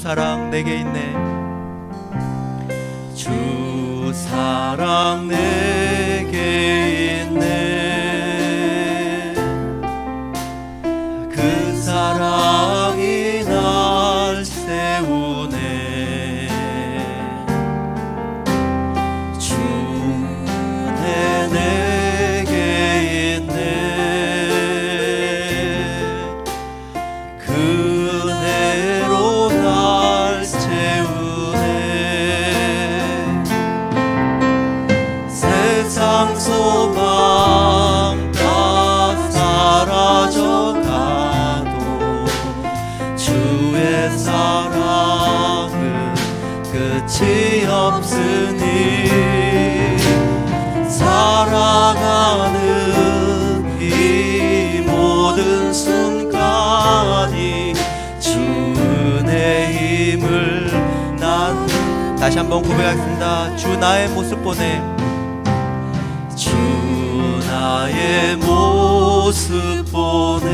사랑 내게 있네. 주 사랑 내게 있네. 그 사랑이 날 세우네. 주 내게 있네. 그대로 날 채우네. 세상 소망 다 사라져가도 주의 사랑은 끝이 없으니 살아가는 이 모든 순간이 주 은혜의 힘을 난 다시 한번 고백하겠습니다. 주 나의 모습 보내. 주 나의 모습 보내.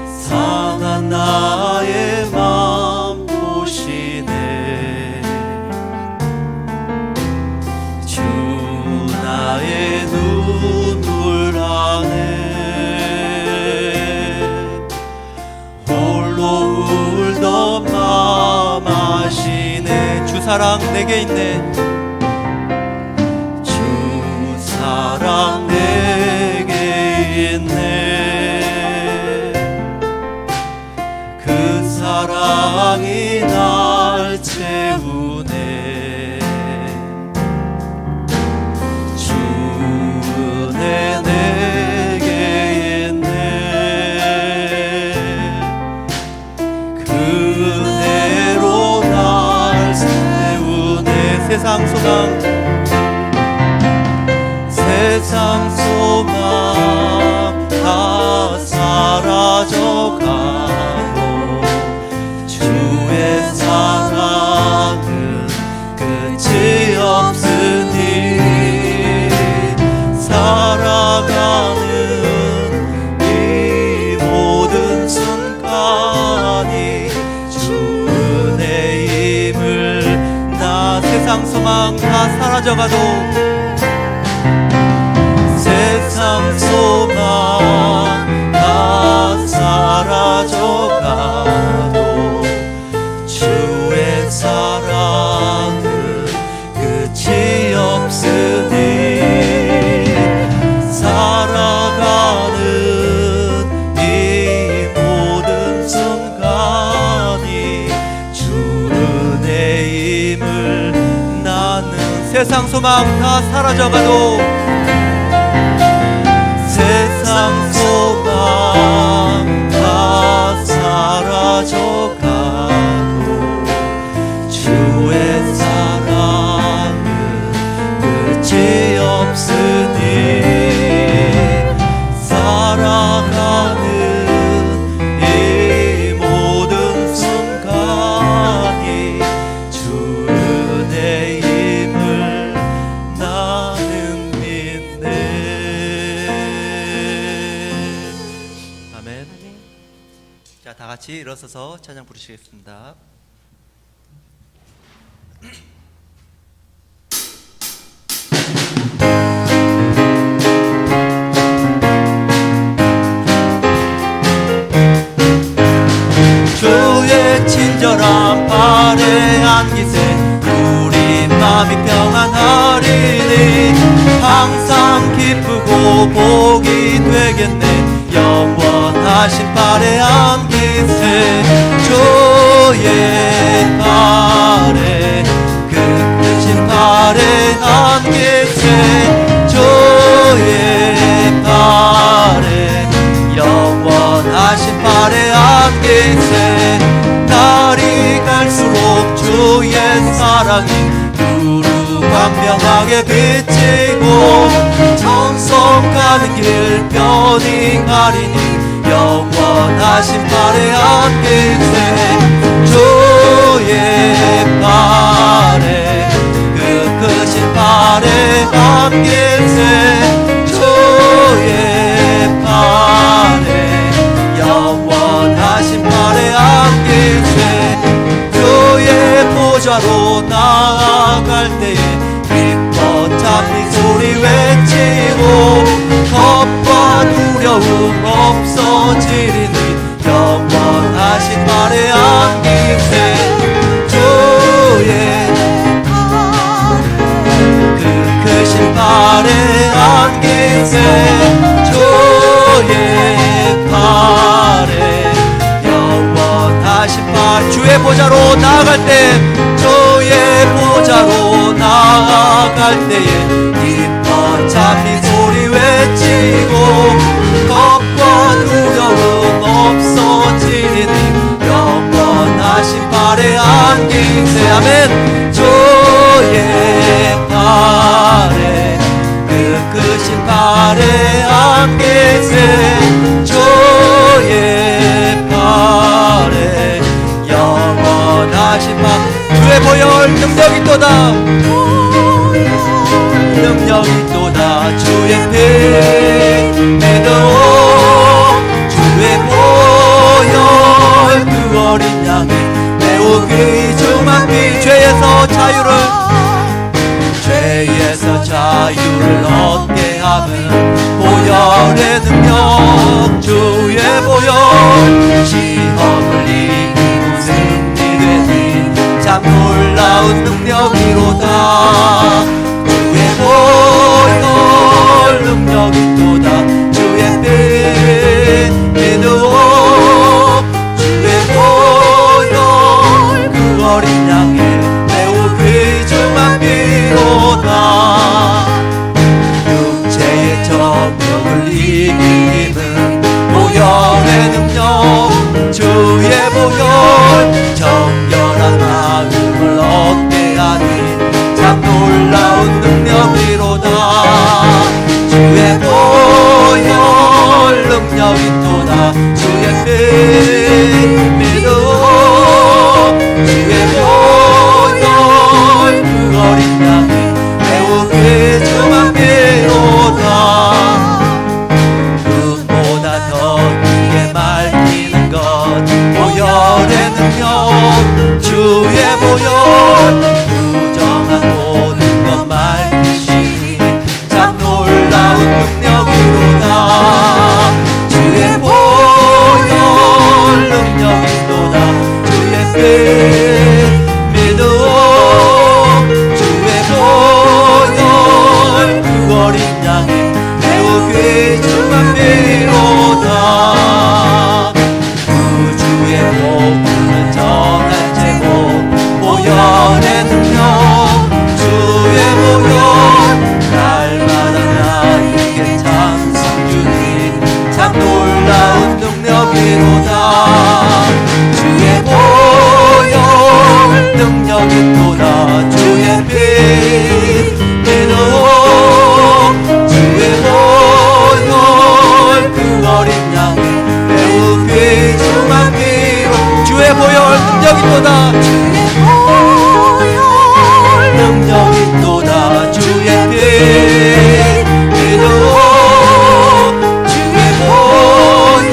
상한 나의 맘 보시네. 주 나의 눈물 안에 홀로 울던 맘 아시네. 주 사랑 내게 있네. 주 사랑 내게 있네. 그 사랑이 날 채우네. 주 은혜 내게 있네. 그 은혜로 날 세우네. 세상 소망 세상 소망 다 사라져가도 주의 사랑은 끝이 없으니 살아가는 이 모든 순간이 주 은혜의 힘을 나 세상 소망 다 사라져가도 세상 소망 다 사라져가도 주의 사랑은 끝이 없으니 살아가는 이 모든 순간이 주 은혜의 힘을 나는 세상 소망 다 사라져가도 세상 소망 다 사라져가도 주의 사랑은 끝이 없으니 살아가는 이 모든 순간이 주 은혜의 힘을 나는 믿네. 자, 다 같이 일어서서 찬양 부르시겠습니다. 주의 친절한 발에 안기세 우리 마음이 평안하리니 항상 기쁘고 복이 되겠네. 영원하신 발에 안기세 주의 발에 그 크신 발에 안기세 주의 발에 영원하신 발에 안기세 날이 갈수록 주의 사랑이 두루 광명하게 비치고 천성 가는 길 편히 가리니 영원하신 발에 안기세 주의 발에 그 크신 발에 안기세 주의 발에 영원하신 발에 때에 기뻐 찬미 소리 외치고 겁과 두려움 없어지리니 영원하신 발에 안기세 주의 그 크신 발에 안기세 주의 발에 영원하신 발 주의 보좌로 나아갈 때 주의 보좌로 나아갈 때에 기뻐 찬미 소리 외치고 겁과 두려움 없어지리니 영원하신 발에 안기세 아멘 주의 발에 그 크신 발에 안기세 주의 발에 영원하신 발 주의 보혈 능력이 또다 능력이 또다 주의 피 믿어 주의 보혈 그 어린 양이 매우 귀중한 피 죄에서 자유를 얻게 하는 보혈의 능력 주의 보혈 시험을 이기고 승리되니 참 놀라운 능력이로다 주의 보혈 능력이 또다 주의 피 믿어 주의 보혈 그 어린 양의 매우 귀중한 피로다 육체의 정욕을 이길 힘은 보혈의 능력 주의 보혈 정결한 마음을 얻게 하니 참 놀라운 능력이로다 주의 보혈 능력이 또다 주의 피 믿어 주의 보혈 그 어린 양이 매우 귀중한 피로다 눈보다 더 크게 밝히는 것 보혈의 능력 주의 보혈 부정한 모든 것 밝히시니 참 놀라운 능력이로다 주의 보혈 능력이 또다 주의 피 믿어 주의 보혈 그 어린 양이 매우 귀중한 피로다 구주의 복음을 전할 제목 보혈의 능력 주의 보혈 날마다 나에게 찬송 주니 참 놀라운 능력이로다 주의 보혈 능력이 또다 주의 피 믿어 주의 보혈 그 어린 양이 매우 귀중한 피로 주의 보혈 능력이 또다 능력이 또다 주의 피 믿어 주의 보혈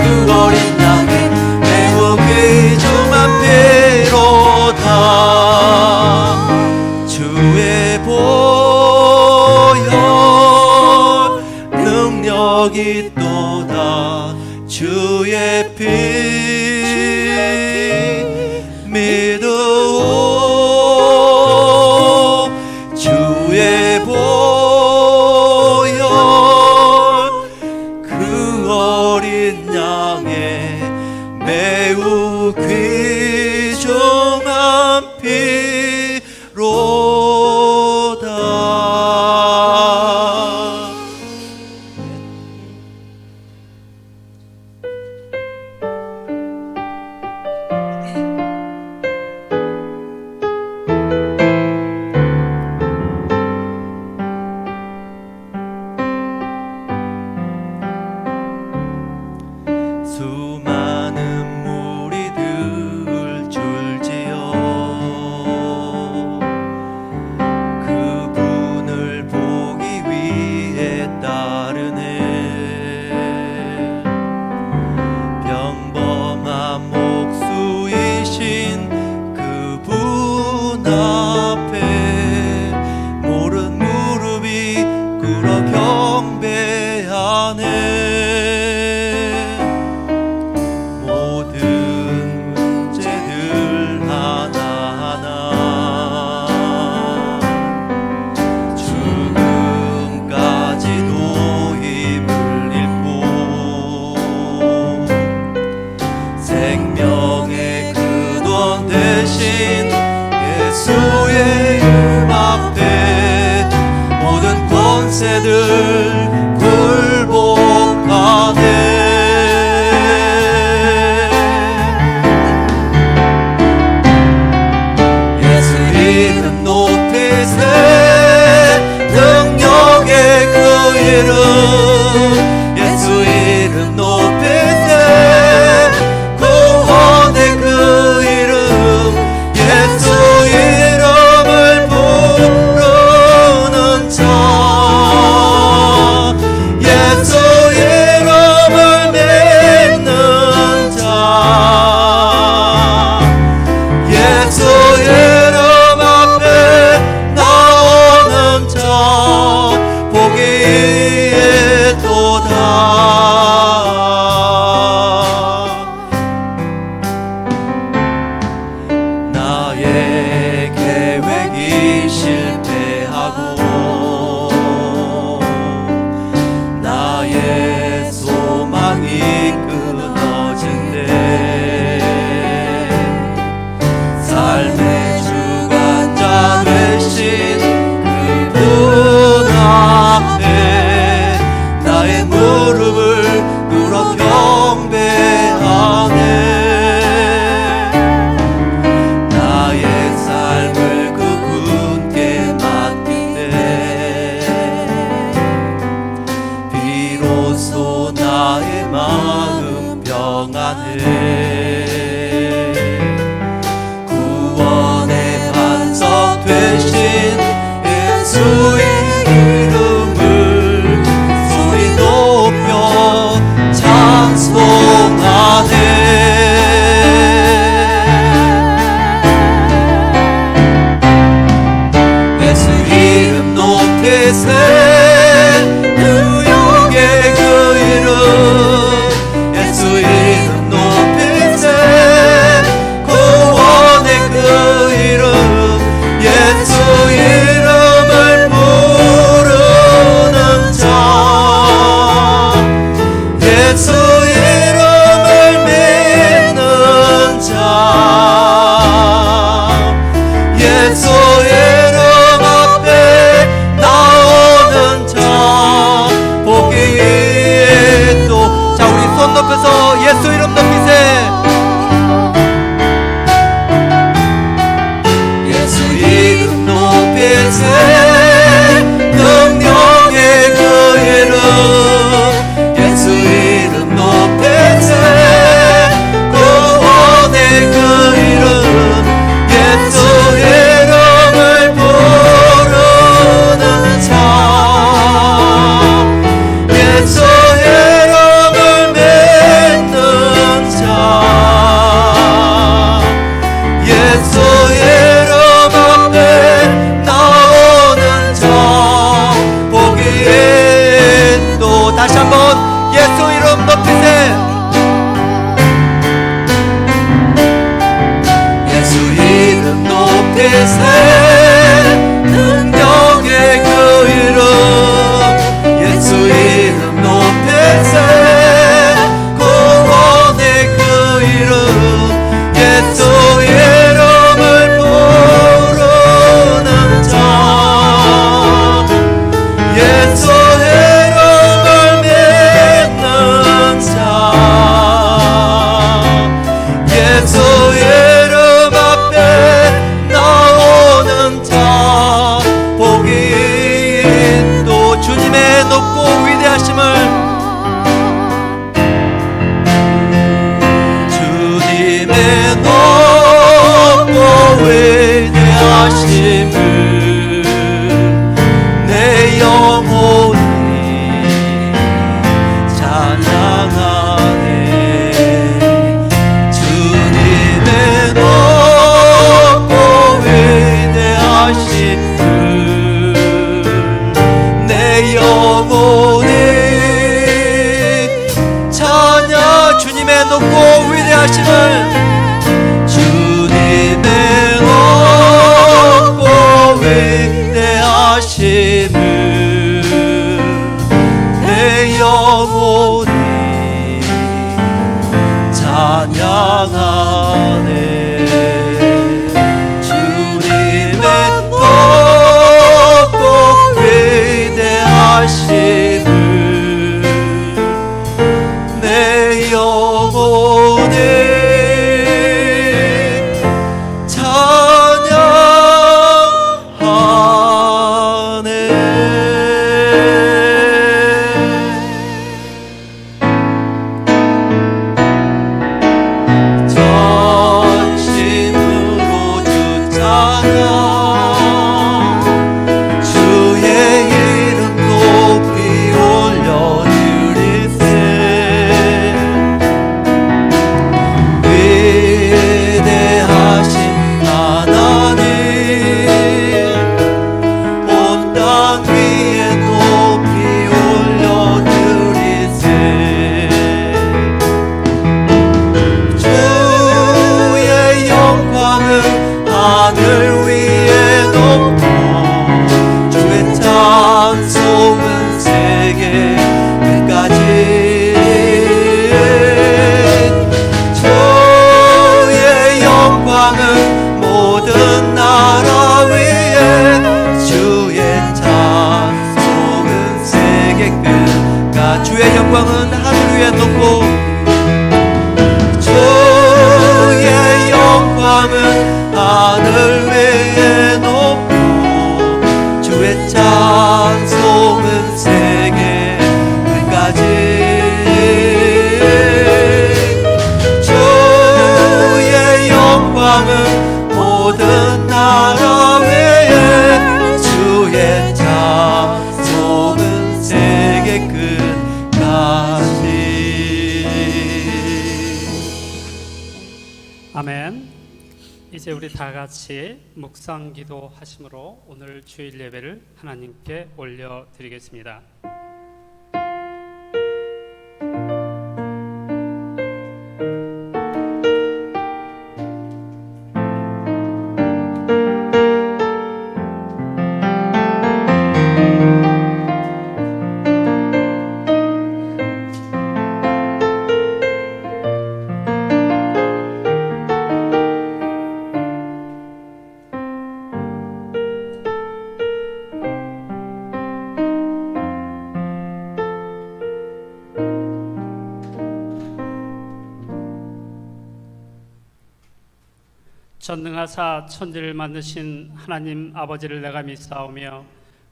그 어린 양이 매우 귀중한 피로다 주의 보혈 능력이 또다 주의 피 믿어 주의 보혈 그 어린 양의 매우 귀중한 피로다 굴복하네. 예수 이름 높이세 능력의 그 이름 예수 이름 높이세 구원의 그 이름 예수 이름을 부르는 자 예수 이름을 믿는 자 예수 이름 앞에 나오는 자 복이 있도다. 나의 계획이 실패하고 나의 소망이 끊어진 때 삶의 주관자 되신 그분 앞에 나의 무릎을 꿇어 경배하네. 나의 삶을 그분께 맡길 때 비로소 나의 마음 평안해. 구원의 반석 되신 예수의 이름을 소리 높여 찬송하네. 예수 이름 높이세 능력의 그 이름 예수 이름 높이세 구원의 그 이름 예수 이름을 부르는 자 예수 이름을 믿는 자 예수 이름 앞에 나오는 자 복이 있도. 자 우리 손 높여서 예수 이름 높이세. 예수 이름 높이세 능력의 그 이름 예수 이름 높이세 구원의 그 이름 예수 이름을 부르는 자 예수 이름을 믿는 자 예수 이름 앞에 나오는 자 복이 있도. 다시 한번 예수 이름 높이세. 예수 이름 높이세 능력의 그 이름 예수 이름 높이세 구원의 그 이름 예수 이름을 부르는 자 예수 이름을 믿는 자 예수 이름 앞에 나오는 자 복이 있도. 주님의 높고 위대하심을 주님의 높고 위대하심을 내 영혼이 찬양하네. 주님의 높고 위대하심을 내 영혼이 찬양. 주님의 높고 위대하심을 주님의 높고 위대하심을 내 영혼이 찬양하네. 주님의 높고 위대하심을 주의 찬송은 세계 끝까지 주의 영광은 모든 나라 위에 주의 찬송은 세계 끝까지. 아멘. 이제 우리 다 같이 묵상 기도 하심으로 오늘 주일 예배를 하나님께 올려드리겠습니다. 전능하사 천지를 만드신 하나님 아버지를 내가 믿사오며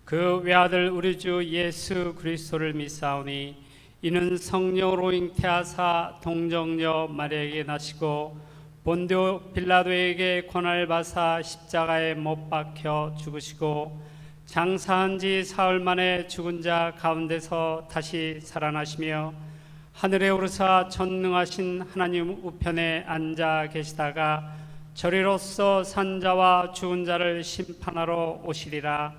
그 외아들 우리 주 예수 그리스도를 믿사오니 이는 성령으로 잉태하사 동정녀 마리아에게 나시고 본디오 빌라도에게 고난을 받아 십자가에 못 박혀 죽으시고 장사한 지 사흘 만에 죽은 자 가운데서 다시 살아나시며 하늘에 오르사 전능하신 하나님 우편에 앉아 계시다가 저리로서 산자와 죽은 자를 심판하러 오시리라.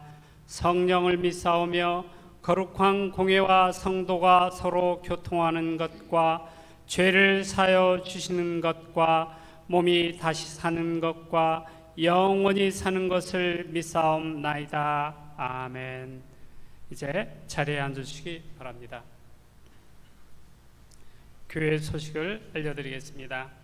성령을 믿사오며 거룩한 공회와 성도가 서로 교통하는 것과 죄를 사여 주시는 것과 몸이 다시 사는 것과 영원히 사는 것을 믿사옵나이다. 아멘. 이제 자리에 앉으시기 바랍니다. 교회 소식을 알려드리겠습니다.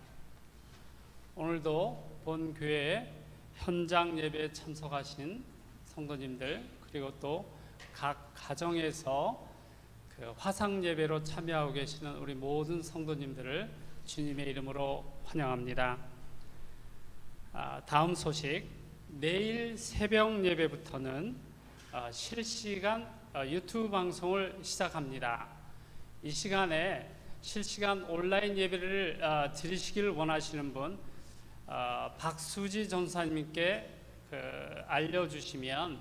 오늘도 본 교회에 현장 예배에 참석하신 성도님들, 그리고 또 각 가정에서 그 화상 예배로 참여하고 계시는 우리 모든 성도님들을 주님의 이름으로 환영합니다. 다음 소식, 내일 새벽 예배부터는 실시간 유튜브 방송을 시작합니다. 이 시간에 실시간 온라인 예배를 드리시길 원하시는 분, 박수지 전사님께 알려주시면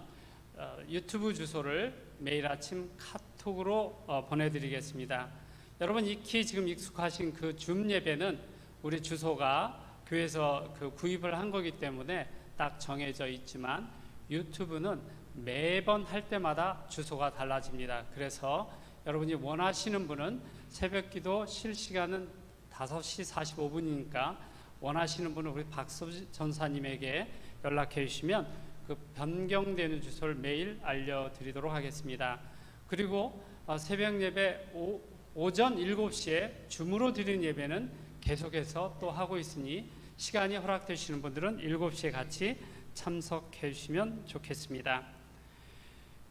유튜브 주소를 매일 아침 카톡으로 보내드리겠습니다. 여러분 익히 지금 익숙하신 그 줌 예배는 우리 주소가 교회에서 구입을 한 거기 때문에 딱 정해져 있지만 유튜브는 매번 할 때마다 주소가 달라집니다. 그래서 여러분이 원하시는 분은 새벽기도 실시간은 5시 45분이니까 원하시는 분은 우리 박수지 전사님에게 연락해 주시면 그 변경되는 주소를 매일 알려드리도록 하겠습니다. 그리고 새벽 예배 오전 7시에 줌으로 드리는 예배는 계속해서 또 하고 있으니 시간이 허락되시는 분들은 7시에 같이 참석해 주시면 좋겠습니다.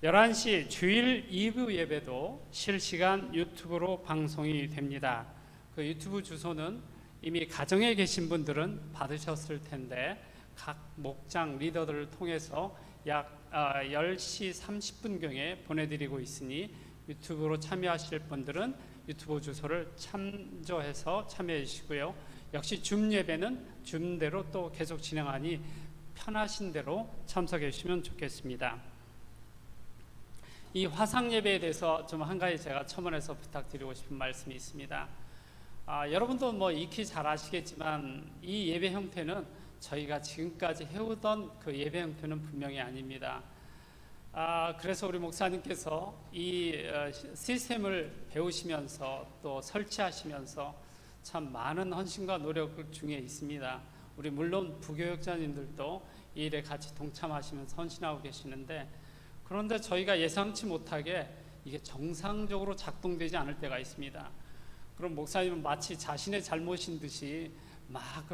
11시 주일 2부 예배도 실시간 유튜브로 방송이 됩니다. 그 유튜브 주소는 이미 가정에 계신 분들은 받으셨을 텐데 각 목장 리더들을 통해서 약 10시 30분경에 보내드리고 있으니 유튜브로 참여하실 분들은 유튜브 주소를 참조해서 참여해 주시고요. 역시 줌 예배는 줌대로 또 계속 진행하니 편하신 대로 참석해 주시면 좋겠습니다. 이 화상 예배에 대해서 좀 한 가지 제가 첨언해서 부탁드리고 싶은 말씀이 있습니다. 여러분도 뭐 익히 잘 아시겠지만 이 예배 형태는 저희가 지금까지 해오던 그 예배 형태는 분명히 아닙니다. 그래서 우리 목사님께서 이 시스템을 배우시면서 또 설치하시면서 참 많은 헌신과 노력 중에 있습니다. 우리 물론 부교역자님들도 이 일에 같이 동참하시면서 헌신하고 계시는데, 그런데 저희가 예상치 못하게 이게 정상적으로 작동되지 않을 때가 있습니다. 그럼 목사님은 마치 자신의 잘못인 듯이 막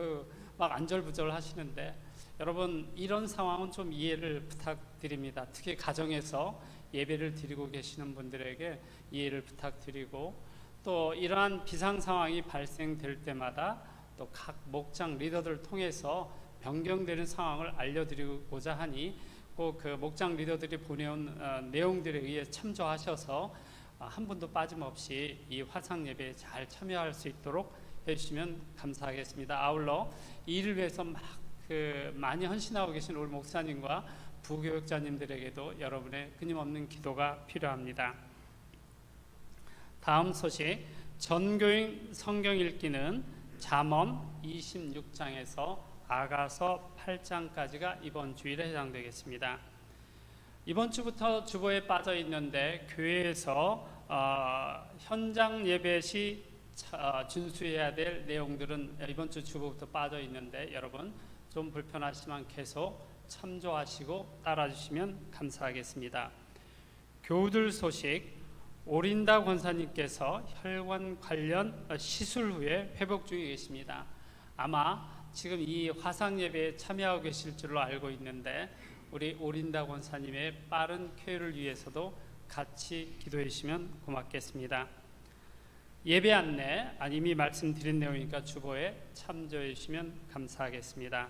안절부절 하시는데, 여러분 이런 상황은 좀 이해를 부탁드립니다. 특히 가정에서 예배를 드리고 계시는 분들에게 이해를 부탁드리고, 또 이러한 비상 상황이 발생될 때마다 또 각 목장 리더들을 통해서 변경되는 상황을 알려드리고자 하니 꼭 그 목장 리더들이 보내온 내용들에 의해 참조하셔서 한 분도 빠짐없이 이 화상 예배에 잘 참여할 수 있도록 해주시면 감사하겠습니다. 아울러 이 일을 위해서 많이 헌신하고 계신 우리 목사님과 부교육자님들에게도 여러분의 끊임없는 기도가 필요합니다. 다음 소식, 전교인 성경 읽기는 잠언 26장에서 아가서 8장까지가 이번 주일에 해당되겠습니다. 이번 주부터 주보에 빠져 있는데 교회에서 현장 예배 시 준수해야 될 내용들은 이번 주 주보부터 빠져 있는데 여러분 좀 불편하시면 계속 참조하시고 따라주시면 감사하겠습니다. 교우들 소식, 오린다 권사님께서 혈관 관련 시술 후에 회복 중에 계십니다. 아마 지금 이 화상 예배에 참여하고 계실 줄로 알고 있는데 우리 오린다 권사님의 빠른 쾌유를 위해서도 같이 기도해 주시면 고맙겠습니다. 예배 안내, 이미 말씀드린 내용이니까 주보에 참조해 주시면 감사하겠습니다.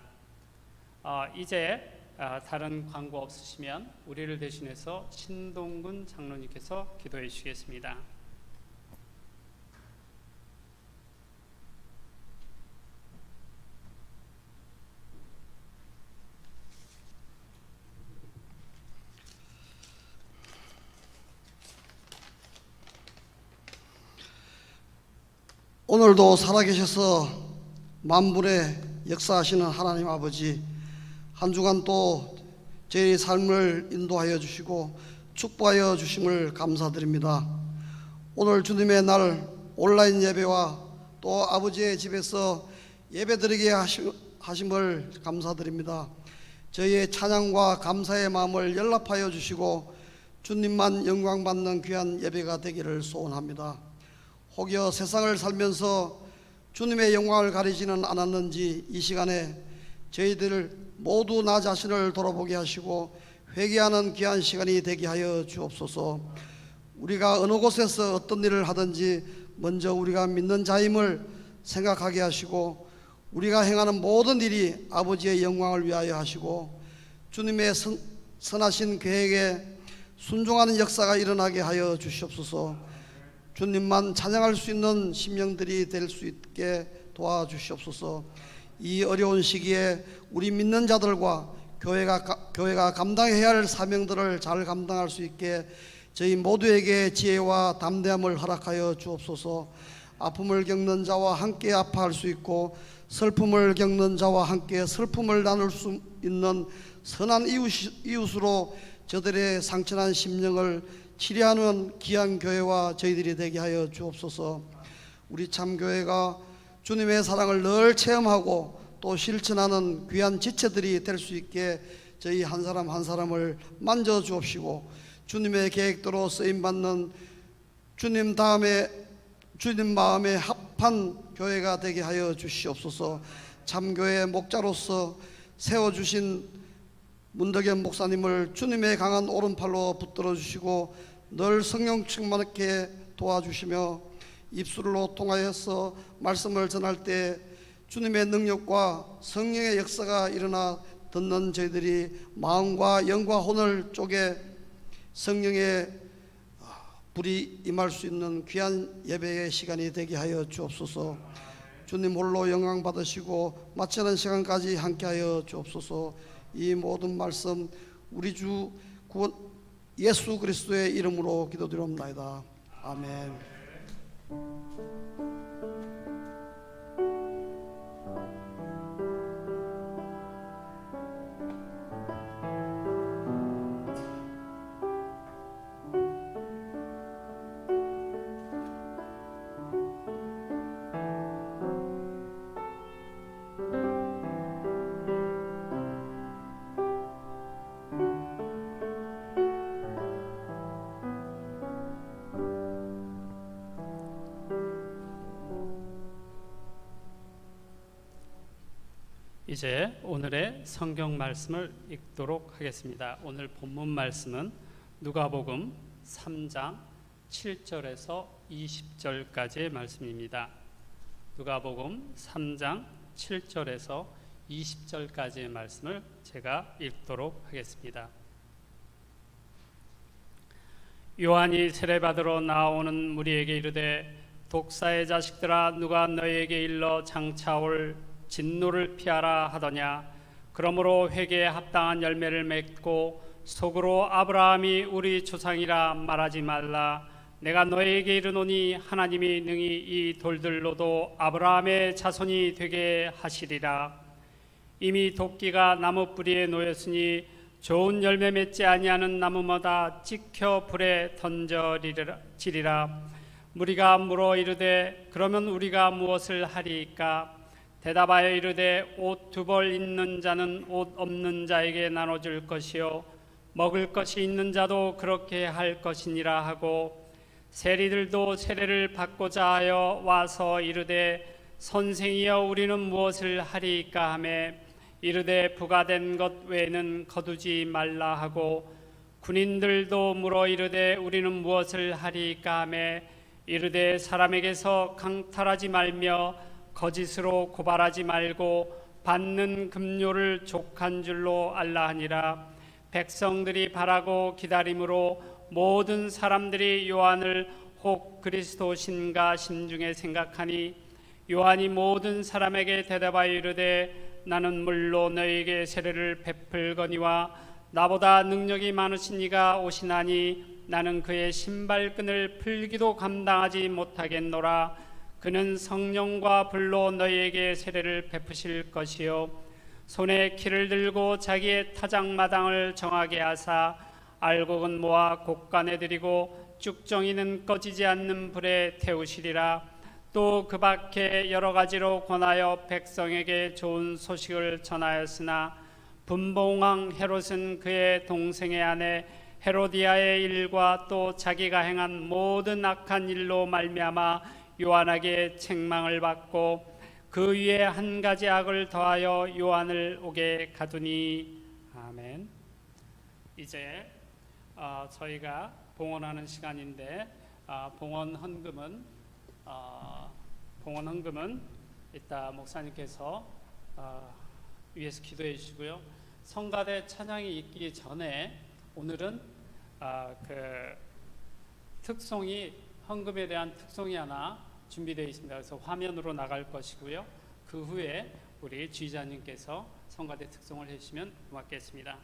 이제 다른 광고 없으시면 우리를 대신해서 신동근 장로님께서 기도해 주시겠습니다. 오늘도 살아계셔서 만물의 역사하시는 하나님 아버지, 한 주간 또 저희 삶을 인도하여 주시고 축복하여 주심을 감사드립니다. 오늘 주님의 날 온라인 예배와 또 아버지의 집에서 예배드리게 하심을 감사드립니다. 저희의 찬양과 감사의 마음을 연락하여 주시고 주님만 영광받는 귀한 예배가 되기를 소원합니다. 혹여 세상을 살면서 주님의 영광을 가리지는 않았는지 이 시간에 저희들 모두 나 자신을 돌아보게 하시고 회개하는 귀한 시간이 되게 하여 주옵소서. 우리가 어느 곳에서 어떤 일을 하든지 먼저 우리가 믿는 자임을 생각하게 하시고 우리가 행하는 모든 일이 아버지의 영광을 위하여 하시고 주님의 선하신 계획에 순종하는 역사가 일어나게 하여 주시옵소서. 주님만 찬양할 수 있는 심령들이 될 수 있게 도와주시옵소서. 이 어려운 시기에 우리 믿는 자들과 교회가 감당해야 할 사명들을 잘 감당할 수 있게 저희 모두에게 지혜와 담대함을 허락하여 주옵소서. 아픔을 겪는 자와 함께 아파할 수 있고 슬픔을 겪는 자와 함께 슬픔을 나눌 수 있는 선한 이웃으로 저들의 상처난 심령을 치료하는 귀한 교회와 저희들이 되게 하여 주옵소서. 우리 참교회가 주님의 사랑을 늘 체험하고 또 실천하는 귀한 지체들이 될 수 있게 저희 한 사람 한 사람을 만져 주옵시고 주님의 계획대로 쓰임받는 주님 마음에 합한 교회가 되게 하여 주시옵소서. 참교회 목자로서 세워주신 문덕현 목사님을 주님의 강한 오른팔로 붙들어 주시고 늘 성령 충만하게 도와주시며 입술로 통하여서 말씀을 전할 때 주님의 능력과 성령의 역사가 일어나 듣는 저희들이 마음과 영과 혼을 쪼개 성령의 불이 임할 수 있는 귀한 예배의 시간이 되게 하여 주옵소서. 주님 홀로 영광 받으시고 마치는 시간까지 함께하여 주옵소서. 이 모든 말씀 우리 주 구원 예수 그리스도의 이름으로 기도드리옵나이다. 아멘. 이제 오늘의 성경 말씀을 읽도록 하겠습니다. 오늘 본문 말씀은 누가복음 3장 7절에서 20절까지의 말씀입니다. 누가복음 3장 7절에서 20절까지의 말씀을 제가 읽도록 하겠습니다. 요한이 세례받으러 나오는 무리에게 이르되 독사의 자식들아 누가 너희에게 일러 장차 올 진노를 피하라 하더냐. 그러므로 회개에 합당한 열매를 맺고 속으로 아브라함이 우리 조상이라 말하지 말라. 내가 너희에게 이르노니 하나님이 능히 이 돌들로도 아브라함의 자손이 되게 하시리라. 이미 도끼가 나무 뿌리에 놓였으니 좋은 열매 맺지 아니하는 나무마다 찍혀 불에 던져지리라. 무리가 물어 이르되 그러면 우리가 무엇을 하리이까? 대답하여 이르되 옷 두 벌 있는 자는 옷 없는 자에게 나눠줄 것이요 먹을 것이 있는 자도 그렇게 할 것이니라 하고, 세리들도 세례를 받고자 하여 와서 이르되 선생이여 우리는 무엇을 하리이까 하매 이르되 부가된 것 외에는 거두지 말라 하고, 군인들도 물어 이르되 우리는 무엇을 하리이까 하매 이르되 사람에게서 강탈하지 말며 거짓으로 고발하지 말고 받는 급료를 족한 줄로 알라 하니라. 백성들이 바라고 기다림으로 모든 사람들이 요한을 혹 그리스도신가 심중에 생각하니, 요한이 모든 사람에게 대답하여 이르되 나는 물로 너희에게 세례를 베풀거니와 나보다 능력이 많으신 이가 오시나니 나는 그의 신발끈을 풀기도 감당하지 못하겠노라. 그는 성령과 불로 너희에게 세례를 베푸실 것이요 손에 키를 들고 자기의 타작마당을 정하게 하사 알곡은 모아 곡간에 들이고 쭉정이는 꺼지지 않는 불에 태우시리라. 또 그 밖에 여러 가지로 권하여 백성에게 좋은 소식을 전하였으나 분봉왕 헤롯은 그의 동생의 아내 헤로디아의 일과 또 자기가 행한 모든 악한 일로 말미암아 요한에게 책망을 받고 그 위에 한 가지 악을 더하여 요한을 옥에 가두니. 아멘. 이제 저희가 봉헌하는 시간인데 봉헌 헌금은 이따 목사님께서 위에서 기도해 주시고요. 성가대 찬양이 있기 전에 오늘은 그 특송이 헌금에 대한 특송이 하나 준비되어 있습니다. 그래서 화면으로 나갈 것이고요. 그 후에 우리 지휘자님께서 성가대 특송을 해주시면 고맙겠습니다.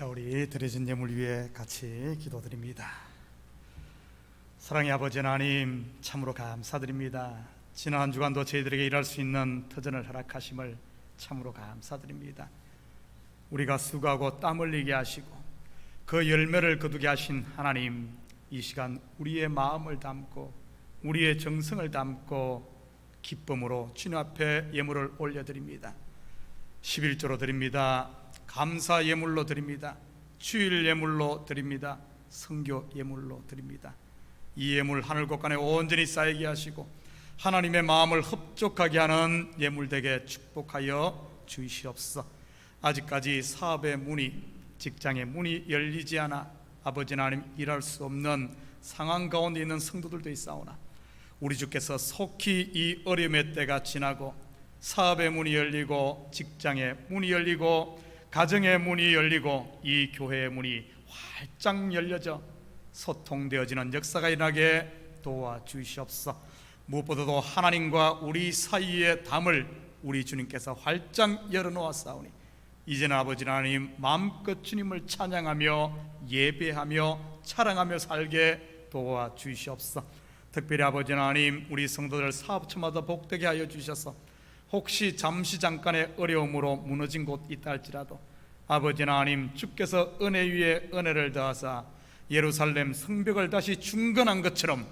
자, 우리 드려진 예물 위에 같이 기도드립니다. 사랑의 아버지 하나님, 참으로 감사드립니다. 지난 한 주간도 저희들에게 일할 수 있는 터전을 허락하심을 참으로 감사드립니다. 우리가 수고하고 땀 흘리게 하시고 그 열매를 거두게 하신 하나님, 이 시간 우리의 마음을 담고 우리의 정성을 담고 기쁨으로 주님 앞에 예물을 올려드립니다. 11조로 드립니다. 감사 예물로 드립니다. 주일 예물로 드립니다. 선교 예물로 드립니다. 이 예물 하늘 곳간에 온전히 쌓이게 하시고 하나님의 마음을 흡족하게 하는 예물 되게 축복하여 주시옵소서. 아직까지 사업의 문이, 직장의 문이 열리지 않아 아버지 하나님 일할 수 없는 상황 가운데 있는 성도들도 있사오나 우리 주께서 속히 이 어려움의 때가 지나고 사업의 문이 열리고 직장의 문이 열리고 가정의 문이 열리고 이 교회의 문이 활짝 열려져 소통되어지는 역사가 일어나게 도와주시옵소서. 무엇보다도 하나님과 우리 사이의 담을 우리 주님께서 활짝 열어놓았사오니 이제는 아버지 하나님 마음껏 주님을 찬양하며 예배하며 자랑하며 살게 도와주시옵소서. 특별히 아버지 하나님, 우리 성도들 사업처마다 복되게 하여 주셔서 혹시 잠시 잠깐의 어려움으로 무너진 곳 있다 할지라도 아버지 하나님, 주께서 은혜 위에 은혜를 더하사 예루살렘 성벽을 다시 중건한 것처럼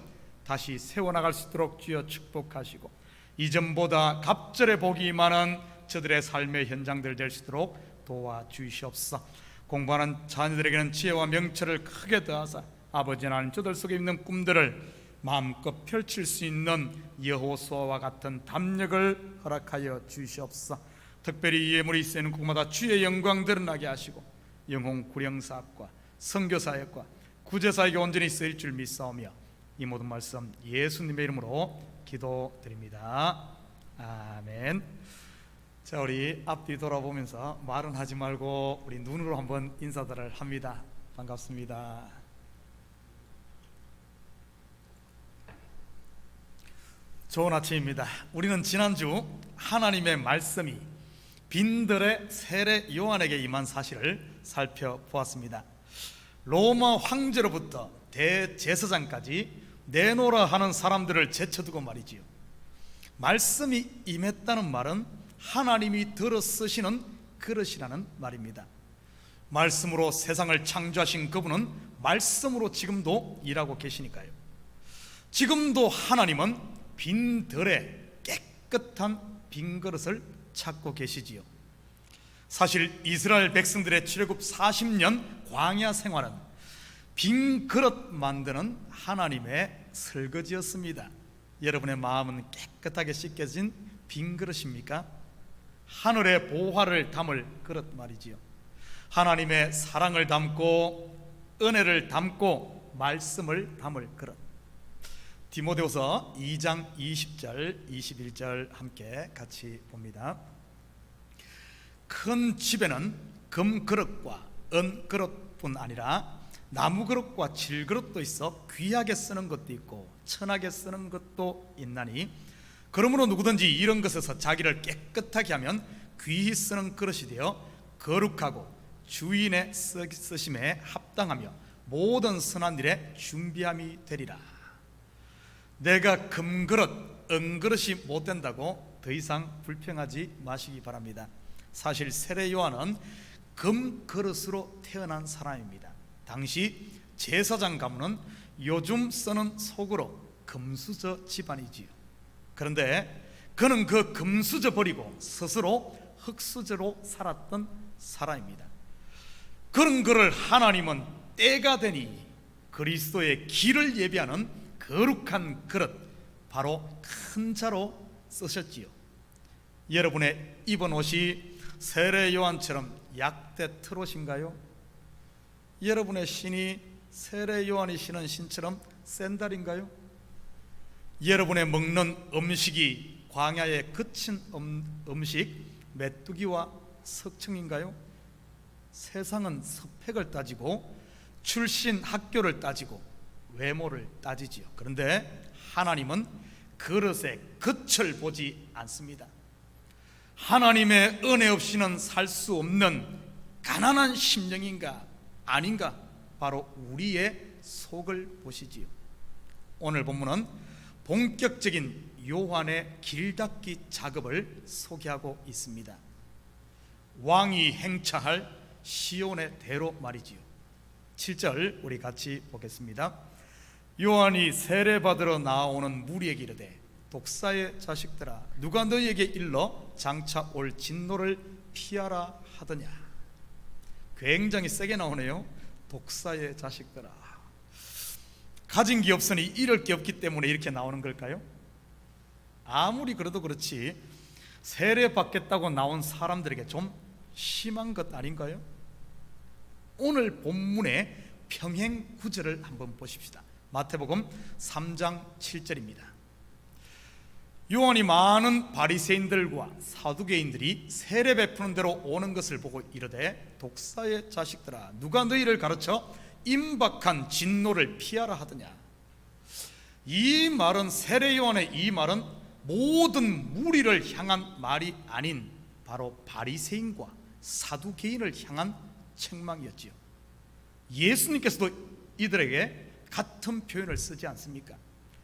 다시 세워나갈 수 있도록 주여 축복하시고 이전보다 갑절의 복이 임하는 저들의 삶의 현장들 될 수 있도록 도와주시옵소서. 공부하는 자녀들에게는 지혜와 명철을 크게 더하사 아버지 하나님, 저들 속에 있는 꿈들을 마음껏 펼칠 수 있는 여호수아와 같은 담력을 허락하여 주시옵소서. 특별히 이 예물이 쓰이는 곳마다 주의 영광 드러나게 하시고 영혼 구령사역과 선교사역과 구제사역에 온전히 쓰일 줄 믿사오며 이 모든 말씀 예수님의 이름으로 기도드립니다. 아멘. 자, 우리 앞뒤 돌아보면서 말은 하지 말고 우리 눈으로 한번 인사들을 합니다. 반갑습니다. 좋은 아침입니다. 우리는 지난주 하나님의 말씀이 빈들의 세례 요한에게 임한 사실을 살펴보았습니다. 로마 황제로부터 대제사장까지 내노라 하는 사람들을 제쳐두고 말이지요, 말씀이 임했다는 말은 하나님이 들어 쓰시는 그릇이라는 말입니다. 말씀으로 세상을 창조하신 그분은 말씀으로 지금도 일하고 계시니까요. 지금도 하나님은 빈들에 깨끗한 빈 그릇을 찾고 계시지요. 사실 이스라엘 백성들의 출애굽 40년 광야 생활은 빈 그릇 만드는 하나님의 설거지였습니다. 여러분의 마음은 깨끗하게 씻겨진 빈 그릇입니까? 하늘의 보화를 담을 그릇 말이지요. 하나님의 사랑을 담고 은혜를 담고 말씀을 담을 그릇. 디모데후서 2장 20절 21절 함께 같이 봅니다. 큰 집에는 금 그릇과 은 그릇뿐 아니라 나무 그릇과 질 그릇도 있어 귀하게 쓰는 것도 있고 천하게 쓰는 것도 있나니, 그러므로 누구든지 이런 것에서 자기를 깨끗하게 하면 귀히 쓰는 그릇이 되어 거룩하고 주인의 쓰심에 합당하며 모든 선한 일에 준비함이 되리라. 내가 금그릇, 은그릇이 못 된다고 더 이상 불평하지 마시기 바랍니다. 사실 세례 요한은 금그릇으로 태어난 사람입니다. 당시 제사장 가문은 요즘 쓰는 속으로 금수저 집안이지요. 그런데 그는 그 금수저 버리고 스스로 흙수저로 살았던 사람입니다. 그런 그를 하나님은 때가 되니 그리스도의 길을 예비하는 거룩한 그릇, 바로 큰 자로 쓰셨지요. 여러분의 입은 옷이 세례 요한처럼 약대 트롯인가요? 여러분의 신이 세례 요한이 신은 신처럼 샌달인가요? 여러분의 먹는 음식이 광야에 그친 음식 메뚜기와 석청인가요? 세상은 스펙을 따지고 출신 학교를 따지고 외모를 따지지요. 그런데 하나님은 그릇의 겉을 보지 않습니다. 하나님의 은혜 없이는 살 수 없는 가난한 심령인가 아닌가, 바로 우리의 속을 보시지요. 오늘 본문은 본격적인 요한의 길닦기 작업을 소개하고 있습니다. 왕이 행차할 시온의 대로 말이지요. 7절 우리 같이 보겠습니다. 요한이 세례받으러 나오는 무리에게 이르되 독사의 자식들아, 누가 너희에게 일러 장차 올 진노를 피하라 하더냐. 굉장히 세게 나오네요. 독사의 자식들아. 가진 게 없으니 잃을 게 없기 때문에 이렇게 나오는 걸까요? 아무리 그래도 그렇지 세례 받겠다고 나온 사람들에게 좀 심한 것 아닌가요? 오늘 본문의 평행 구절을 한번 보십시다. 마태복음 3장 7절입니다. 요한이 많은 바리새인들과 사두개인들이 세례 베푸는 대로 오는 것을 보고 이르되 독사의 자식들아, 누가 너희를 가르쳐 임박한 진노를 피하라 하더냐. 이 말은, 세례 요한의 이 말은 모든 무리를 향한 말이 아닌 바로 바리새인과 사두개인을 향한 책망이었지요. 예수님께서도 이들에게 같은 표현을 쓰지 않습니까?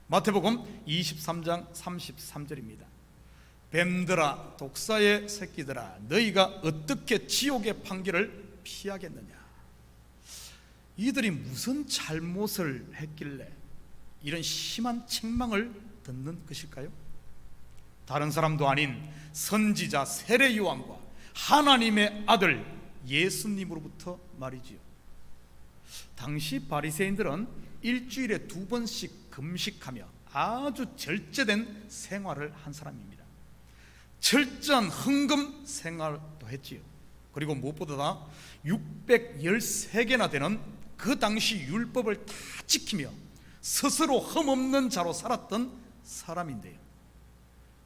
마태복음 23장 33절입니다. 뱀들아, 독사의 새끼들아, 너희가 어떻게 지옥의 판결을 피하겠느냐. 이들이 무슨 잘못을 했길래 이런 심한 책망을 듣는 것일까요? 다른 사람도 아닌 선지자 세례 요한과 하나님의 아들 예수님으로부터 말이지요. 당시 바리새인들은 일주일에 2번씩 금식하며 아주 절제된 생활을 한 사람입니다. 철저한 헌금 생활도 했지요. 그리고 무엇보다 613개나 되는 그 당시 율법을 다 지키며 스스로 흠없는 자로 살았던 사람인데요.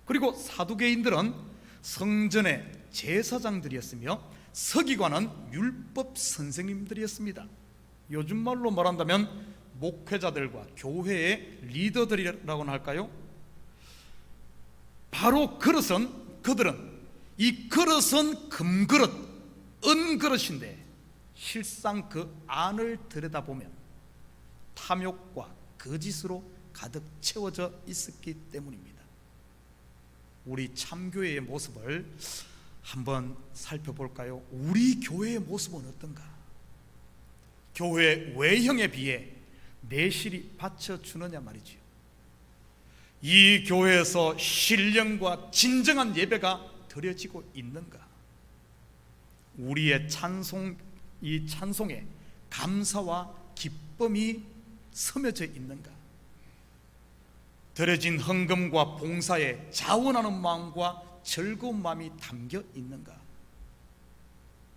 그리고 사두개인들은 성전의 제사장들이었으며 서기관은 율법 선생님들이었습니다. 요즘 말로 말한다면 목회자들과 교회의 리더들이라고나 할까요? 바로 그들은 이 그릇은 금그릇, 은그릇인데 실상 그 안을 들여다보면 탐욕과 거짓으로 가득 채워져 있었기 때문입니다. 우리 참교회의 모습을 한번 살펴볼까요? 우리 교회의 모습은 어떤가? 교회 외형에 비해 내실이 받쳐주느냐 말이지요. 이 교회에서 신령과 진정한 예배가 드려지고 있는가? 우리의 이 찬송에 감사와 기쁨이 스며져 있는가? 드려진 헌금과 봉사에 자원하는 마음과 즐거운 마음이 담겨 있는가?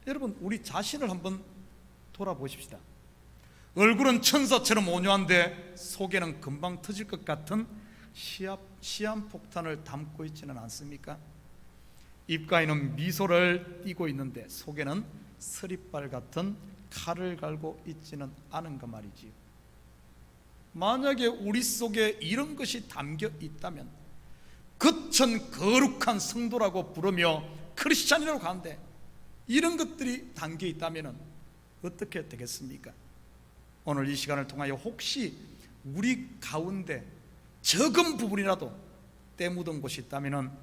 여러분, 우리 자신을 한번 돌아보십시다. 얼굴은 천사처럼 온유한데 속에는 금방 터질 것 같은 시한폭탄을 담고 있지는 않습니까? 입가에는 미소를 띠고 있는데 속에는 서리발 같은 칼을 갈고 있지는 않은가 말이지요. 만약에 우리 속에 이런 것이 담겨 있다면 거천 거룩한 성도라고 부르며 크리스찬이라고 하는데 이런 것들이 담겨 있다면 어떻게 되겠습니까? 오늘 이 시간을 통하여 혹시 우리 가운데 적은 부분이라도 때 묻은 곳이 있다면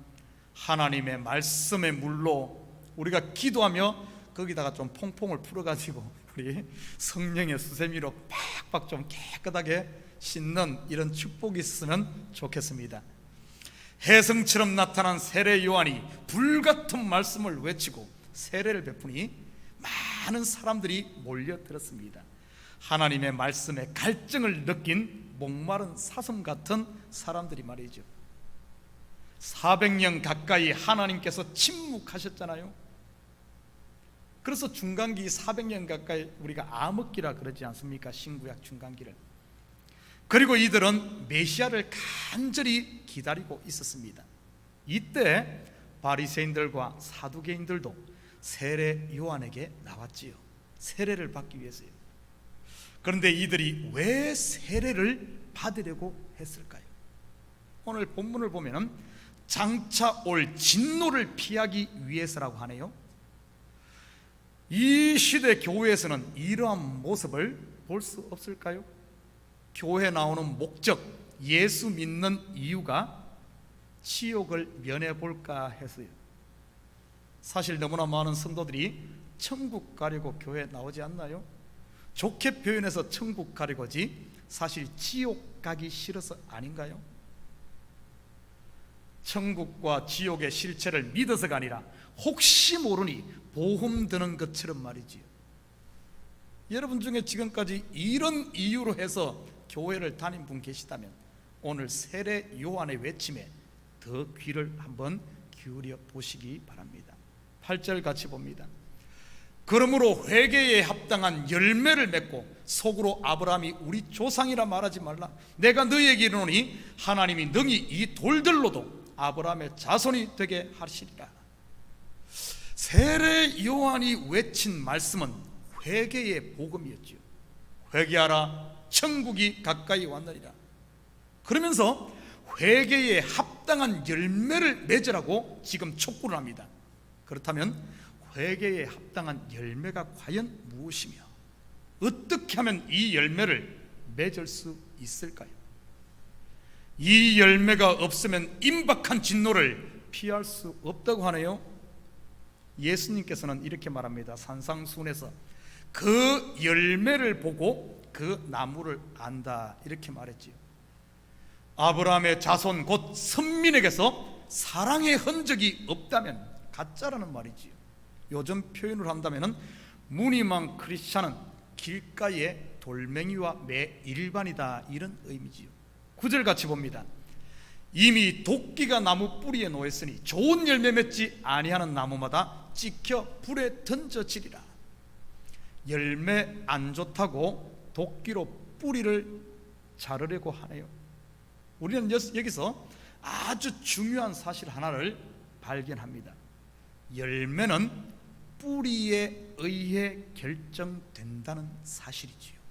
하나님의 말씀의 물로 우리가 기도하며 거기다가 좀 퐁퐁을 풀어가지고 우리 성령의 수세미로 팍팍 좀 깨끗하게 씻는 이런 축복이 있으면 좋겠습니다. 혜성처럼 나타난 세례 요한이 불같은 말씀을 외치고 세례를 베푸니 많은 사람들이 몰려들었습니다. 하나님의 말씀에 갈증을 느낀 목마른 사슴 같은 사람들이 말이죠. 400년 가까이 하나님께서 침묵하셨잖아요. 그래서 중간기 400년 가까이 우리가 암흑기라 그러지 않습니까? 신구약 중간기를. 그리고 이들은 메시아를 간절히 기다리고 있었습니다. 이때 바리새인들과 사두개인들도 세례 요한에게 나왔지요. 세례를 받기 위해서요. 그런데 이들이 왜 세례를 받으려고 했을까요? 오늘 본문을 보면 장차 올 진노를 피하기 위해서라고 하네요. 이 시대 교회에서는 이러한 모습을 볼 수 없을까요? 교회 나오는 목적, 예수 믿는 이유가 지옥을 면해볼까 해서요. 사실 너무나 많은 성도들이 천국 가려고 교회에 나오지 않나요? 좋게 표현해서 천국 가려고지 사실 지옥 가기 싫어서 아닌가요? 천국과 지옥의 실체를 믿어서가 아니라 혹시 모르니 보험 드는 것처럼 말이지요. 여러분 중에 지금까지 이런 이유로 해서 교회를 다닌 분 계시다면 오늘 세례 요한의 외침에 더 귀를 한번 기울여 보시기 바랍니다. 8절 같이 봅니다. 그러므로 회개에 합당한 열매를 맺고 속으로 아브라함이 우리 조상이라 말하지 말라. 내가 너희에게 이르노니 하나님이 능히 이 돌들로도 아브라함의 자손이 되게 하시리라. 세례 요한이 외친 말씀은 회개의 복음이었지요. 회개하라, 천국이 가까이 왔느니라. 그러면서 회개에 합당한 열매를 맺으라고 지금 촉구를 합니다. 그렇다면 회개에 합당한 열매가 과연 무엇이며 어떻게 하면 이 열매를 맺을 수 있을까요? 이 열매가 없으면 임박한 진노를 피할 수 없다고 하네요. 예수님께서는 이렇게 말합니다. 산상수훈에서 그 열매를 보고 그 나무를 안다 이렇게 말했지요. 아브라함의 자손 곧 선민에게서 사랑의 흔적이 없다면 가짜라는 말이지요. 요즘 표현을 한다면 무늬만 크리스찬은 길가의 돌멩이와 매 일반이다 이런 의미지요. 9절 같이 봅니다. 이미 도끼가 나무 뿌리에 놓였으니 좋은 열매 맺지 아니하는 나무마다 찍혀 불에 던져지리라. 열매 안 좋다고 도끼로 뿌리를 자르려고 하네요. 우리는 여기서 아주 중요한 사실 하나를 발견합니다. 열매는 뿌리에 의해 결정된다는 사실이지요.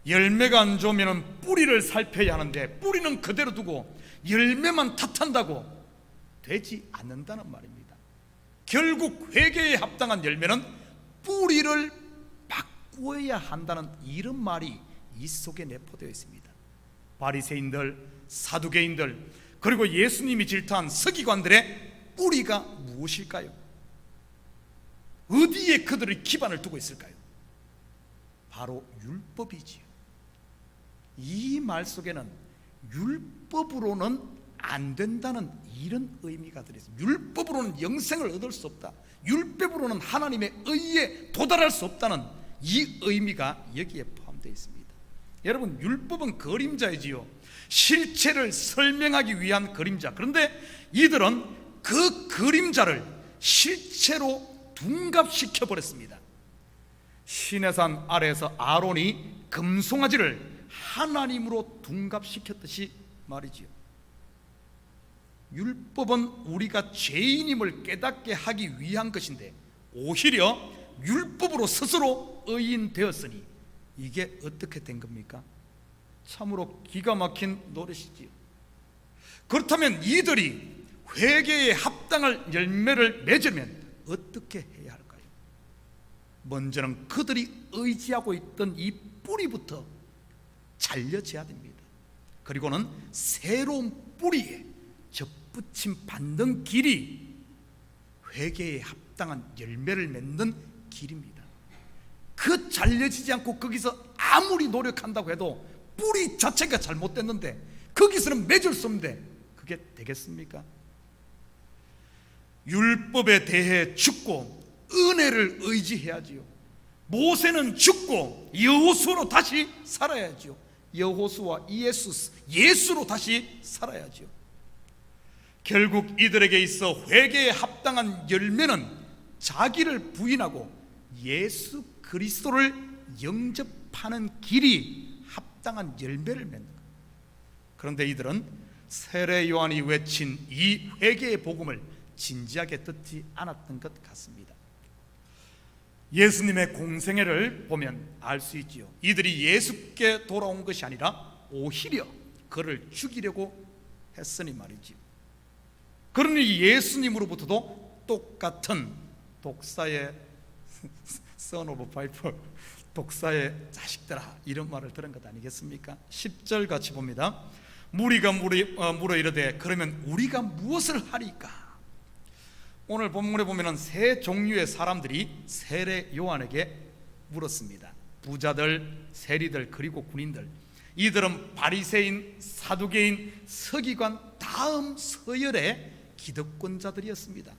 열매가 안 좋으면 뿌리를 살펴야 하는데 뿌리는 그대로 두고 열매만 탓한다고 되지 않는다는 말입니다. 결국 회개에 합당한 열매는 뿌리를 바꾸어야 한다는 이런 말이 이 속에 내포되어 있습니다. 바리새인들, 사두개인들, 그리고 예수님이 질타한 서기관들의 뿌리가 무엇일까요? 어디에 그들의 기반을 두고 있을까요? 바로 율법이지요. 이 말 속에는 율법으로는 안 된다는 이런 의미가 들어있습니다. 율법으로는 영생을 얻을 수 없다, 율법으로는 하나님의 의에 도달할 수 없다는 이 의미가 여기에 포함되어 있습니다. 여러분, 율법은 그림자이지요. 실체를 설명하기 위한 그림자. 그런데 이들은 그 그림자를 실체로 둔갑시켜 버렸습니다. 시내산 아래에서 아론이 금송아지를 하나님으로 둔갑시켰듯이 말이지요. 율법은 우리가 죄인임을 깨닫게 하기 위한 것인데 오히려 율법으로 스스로 의인 되었으니 이게 어떻게 된 겁니까? 참으로 기가 막힌 노릇이지요. 그렇다면 이들이 회개에 합당할 열매를 맺으면 어떻게 해야 할까요? 먼저는 그들이 의지하고 있던 이 뿌리부터 잘려져야 됩니다. 그리고는 새로운 뿌리에 접붙임 받는 길이 회개에 합당한 열매를 맺는 길입니다. 그 잘려지지 않고 거기서 아무리 노력한다고 해도 뿌리 자체가 잘못됐는데 거기서는 맺을 수 없는데 그게 되겠습니까? 율법에 대해 죽고 은혜를 의지해야지요. 모세는 죽고 여호수아로 다시 살아야지요. 여호수아, 예수로 다시 살아야지요. 결국 이들에게 있어 회개에 합당한 열매는 자기를 부인하고 예수 그리스도를 영접하는 길이 합당한 열매를 맺는 것. 그런데 이들은 세례 요한이 외친 이 회개의 복음을 진지하게 듣지 않았던 것 같습니다. 예수님의 공생애를 보면 알 수 있지요. 이들이 예수께 돌아온 것이 아니라 오히려 그를 죽이려고 했으니 말이지요. 그러니 예수님으로부터도 똑같은 독사의 son of viper, 독사의 자식들아, 이런 말을 들은 것 아니겠습니까? 10절 같이 봅니다. 무리가 물어 이르되 그러면 우리가 무엇을 하리까? 오늘 본문에 보면은 세 종류의 사람들이 세례 요한에게 물었습니다. 부자들, 세리들, 그리고 군인들. 이들은 바리새인, 사두개인, 서기관 다음 서열의 기득권자들이었습니다.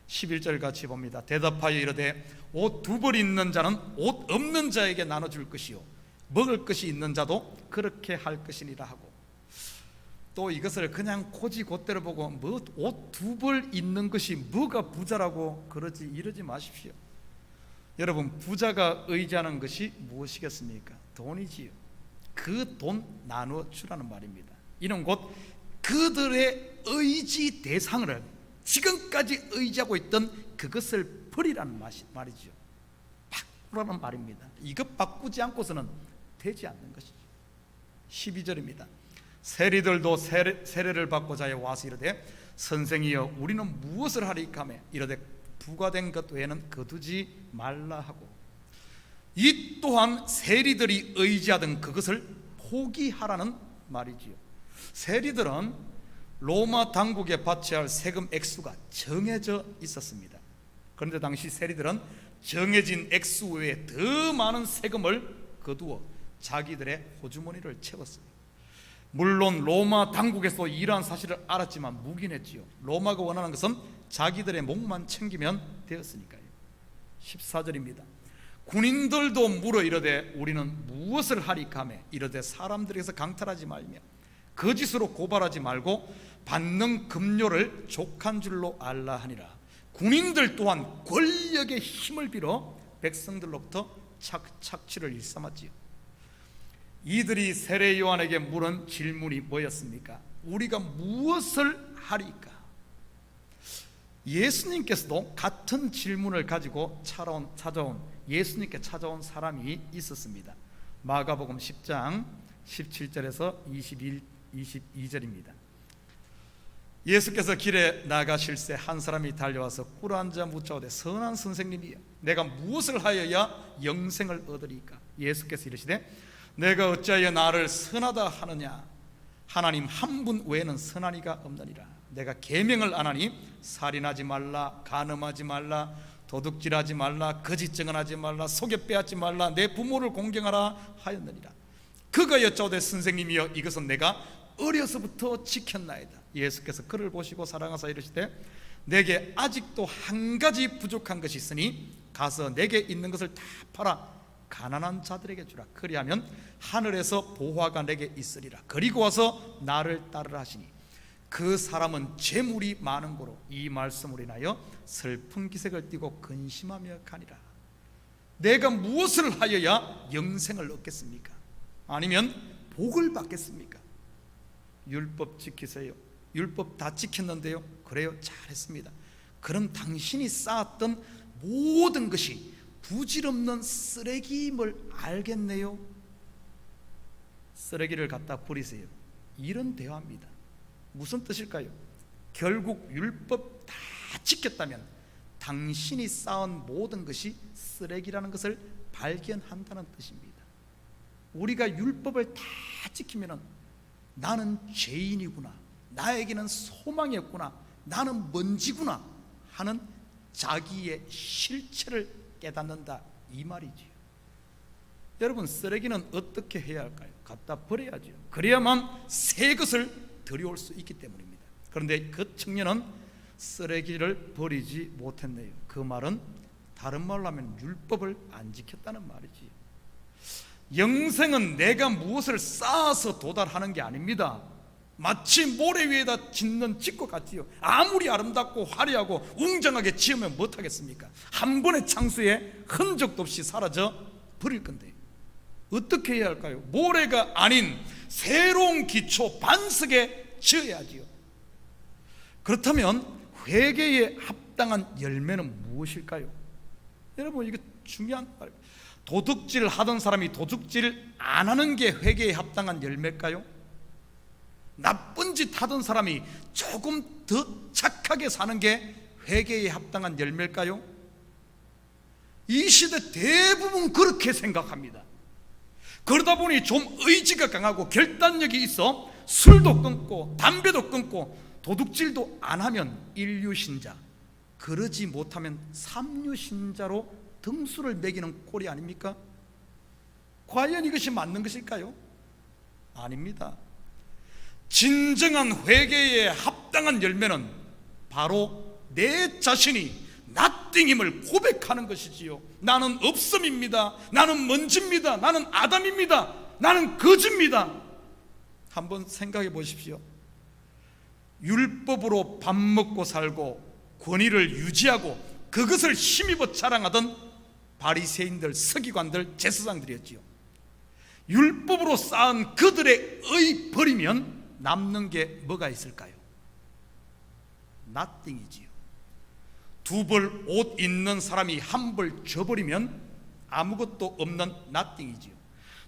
11절 같이 봅니다. 대답하여 이르되 옷 두 벌 있는 자는 옷 없는 자에게 나눠줄 것이요 먹을 것이 있는 자도 그렇게 할 것이니라 하고, 또 이것을 그냥 고지곧대로 보고 뭐 옷 두 벌 있는 것이 뭐가 부자라고 이러지 마십시오. 여러분, 부자가 의지하는 것이 무엇이겠습니까? 돈이지요. 그 돈 나누어 주라는 말입니다. 이는 곧 그들의 의지 대상을 지금까지 의지하고 있던 그것을 버리라는 말이죠. 바꾸라는 말입니다. 이것 바꾸지 않고서는 되지 않는 것이죠. 12절입니다. 세리들도 세례를 받고자 해 와서 이르되 선생이여 우리는 무엇을 하리까 하며 이르되 부과된 것 외에는 거두지 말라 하고, 이 또한 세리들이 의지하던 그것을 포기하라는 말이지요. 세리들은 로마 당국에 바쳐야 할 세금 액수가 정해져 있었습니다. 그런데 당시 세리들은 정해진 액수 외에 더 많은 세금을 거두어 자기들의 호주머니를 채웠습니다. 물론 로마 당국에서 이러한 사실을 알았지만 묵인했지요. 로마가 원하는 것은 자기들의 목만 챙기면 되었으니까요. 14절입니다. 군인들도 물어 이르되 우리는 무엇을 하리까 하며 이르되 사람들에게서 강탈하지 말며 거짓으로 고발하지 말고 받는 급료를 족한 줄로 알라 하니라. 군인들 또한 권력의 힘을 빌어 백성들로부터 착취를 일삼았지요. 이들이 세례 요한에게 물은 질문이 뭐였습니까? 우리가 무엇을 하리까? 예수님께서도 같은 질문을 가지고 예수님께 찾아온 사람이 있었습니다. 마가복음 10장 17절에서 22절입니다. 예수께서 길에 나가실새 한 사람이 달려와서 꿇어앉아 묻자오되 선한 선생님이여 내가 무엇을 하여야 영생을 얻으리까? 예수께서 이르시되 내가 어찌하여 나를 선하다 하느냐? 하나님 한 분 외에는 선한 이가 없느니라. 내가 계명을 안 하니 살인하지 말라, 간음하지 말라, 도둑질하지 말라, 거짓 증언하지 말라, 속여 빼앗지 말라, 내 부모를 공경하라 하였느니라. 그가 여짜오되 선생님이여 이것은 내가 어려서부터 지켰나이다. 예수께서 그를 보시고 사랑하사 이르시되 내게 아직도 한 가지 부족한 것이 있으니 가서 내게 있는 것을 다 팔아 가난한 자들에게 주라. 그리하면 하늘에서 보화가 내게 있으리라. 그리고 와서 나를 따르라 하시니 그 사람은 재물이 많은 고로 이 말씀으로 인하여 슬픈 기색을 띠고 근심하며 가니라. 내가 무엇을 하여야 영생을 얻겠습니까? 아니면 복을 받겠습니까? 율법 지키세요. 율법 다 지켰는데요. 그래요, 잘했습니다. 그럼 당신이 쌓았던 모든 것이 부질없는 쓰레기임을 알겠네요. 쓰레기를 갖다 버리세요. 이런 대화입니다. 무슨 뜻일까요? 결국 율법 다 지켰다면 당신이 쌓은 모든 것이 쓰레기라는 것을 발견한다는 뜻입니다. 우리가 율법을 다 지키면 나는 죄인이구나, 나에게는 소망이 없구나, 나는 먼지구나 하는 자기의 실체를 깨닫는다, 이 말이지요. 여러분, 쓰레기는 어떻게 해야 할까요? 갖다 버려야죠. 그래야만 새 것을 들여올 수 있기 때문입니다. 그런데 그 청년은 쓰레기를 버리지 못했네요. 그 말은 다른 말로 하면 율법을 안 지켰다는 말이지요. 영생은 내가 무엇을 쌓아서 도달하는 게 아닙니다. 마치 모래 위에다 짓는 집과 같지요. 아무리 아름답고 화려하고 웅장하게 지으면 못하겠습니까? 한 번의 창수에 흔적도 없이 사라져 버릴 건데 어떻게 해야 할까요? 모래가 아닌 새로운 기초 반석에 지어야지요. 그렇다면 회개에 합당한 열매는 무엇일까요? 여러분, 이거 중요한 말입니다. 도둑질 하던 사람이 도둑질 안 하는 게 회개에 합당한 열매일까요? 나쁜 짓 하던 사람이 조금 더 착하게 사는 게 회개에 합당한 열매일까요? 이 시대 대부분 그렇게 생각합니다. 그러다 보니 좀 의지가 강하고 결단력이 있어 술도 끊고 담배도 끊고 도둑질도 안 하면 인류신자, 그러지 못하면 삼류신자로 등수를 매기는 꼴이 아닙니까? 과연 이것이 맞는 것일까요? 아닙니다. 진정한 회개에 합당한 열매는 바로 내 자신이 나띵임을 고백하는 것이지요. 나는 없음입니다. 나는 먼지입니다. 나는 아담입니다. 나는 거지입니다. 한번 생각해 보십시오. 율법으로 밥 먹고 살고 권위를 유지하고 그것을 힘입어 자랑하던 바리새인들, 서기관들, 제사장들이었지요. 율법으로 쌓은 그들의 의 버리면 남는 게 뭐가 있을까요? nothing이지요. 두 벌 옷 있는 사람이 한 벌 줘버리면 아무것도 없는 nothing이지요.